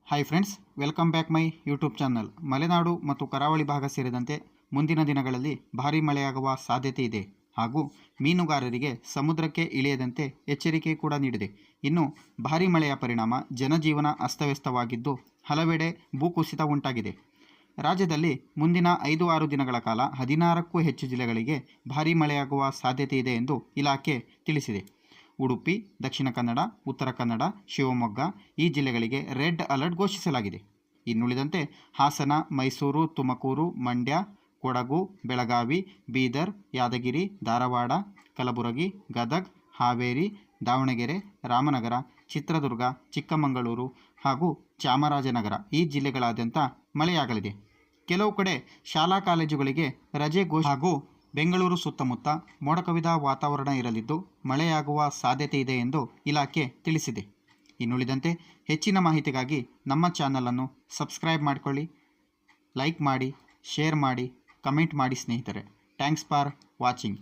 Hi friends, welcome back my YouTube channel. Malenadu ಮತ್ತು ಕರಾವಳಿ ಭಾಗ ಸೇರಿದಂತೆ ಮುಂದಿನ ದಿನಗಳಲ್ಲಿ ಭಾರೀ ಮಳೆಯಾಗುವ ಸಾಧ್ಯತೆ ಇದೆ ಹಾಗೂ ಮೀನುಗಾರರಿಗೆ ಸಮುದ್ರಕ್ಕೆ ಇಳಿಯದಂತೆ ಎಚ್ಚರಿಕೆ ಕೂಡ ನೀಡಿದೆ. ಇನ್ನು ಭಾರೀ ಮಳೆಯ ಪರಿಣಾಮ ಜನಜೀವನ ಅಸ್ತವ್ಯಸ್ತವಾಗಿದ್ದು ಹಲವೆಡೆ ಭೂಕುಸಿತ ಉಂಟಾಗಿದೆ. ರಾಜ್ಯದಲ್ಲಿ ಮುಂದಿನ 5-6 ದಿನಗಳ ಕಾಲ 16ಕ್ಕೂ ಹೆಚ್ಚು ಜಿಲ್ಲೆಗಳಿಗೆ ಭಾರೀ ಮಳೆಯಾಗುವ ಸಾಧ್ಯತೆ ಇದೆ ಎಂದು ಇಲಾಖೆ ತಿಳಿಸಿದೆ. ಉಡುಪಿ, ದಕ್ಷಿಣ ಕನ್ನಡ, ಉತ್ತರ ಕನ್ನಡ, ಶಿವಮೊಗ್ಗ ಈ ಜಿಲ್ಲೆಗಳಿಗೆ ರೆಡ್ ಅಲರ್ಟ್ ಘೋಷಿಸಲಾಗಿದೆ. ಇನ್ನುಳಿದಂತೆ ಹಾಸನ, ಮೈಸೂರು, ತುಮಕೂರು, ಮಂಡ್ಯ, ಕೊಡಗು, ಬೆಳಗಾವಿ, ಬೀದರ್, ಯಾದಗಿರಿ, ಧಾರವಾಡ, ಕಲಬುರಗಿ, ಗದಗ್, ಹಾವೇರಿ, ದಾವಣಗೆರೆ, ರಾಮನಗರ, ಚಿತ್ರದುರ್ಗ, ಚಿಕ್ಕಮಗಳೂರು ಹಾಗೂ ಚಾಮರಾಜನಗರ ಈ ಜಿಲ್ಲೆಗಳಾದ್ಯಂತ ಮಳೆಯಾಗಲಿದೆ. ಕೆಲವು ಕಡೆ ಶಾಲಾ ಕಾಲೇಜುಗಳಿಗೆ ರಜೆ ಹಾಗೂ ಬೆಂಗಳೂರು ಸುತ್ತಮುತ್ತ ಮೋಡ ಕವಿದ ವಾತಾವರಣ ಇರಲಿದ್ದು ಮಳೆಯಾಗುವ ಸಾಧ್ಯತೆ ಇದೆ ಎಂದು ಇಲಾಖೆ ತಿಳಿಸಿದೆ. ಇನ್ನುಳಿದಂತೆ ಹೆಚ್ಚಿನ ಮಾಹಿತಿಗಾಗಿ ನಮ್ಮ ಚಾನಲನ್ನು ಸಬ್ಸ್ಕ್ರೈಬ್ ಮಾಡಿಕೊಳ್ಳಿ, ಲೈಕ್ ಮಾಡಿ, ಶೇರ್ ಮಾಡಿ, ಕಮೆಂಟ್ ಮಾಡಿ ಸ್ನೇಹಿತರೆ. Thanks for watching.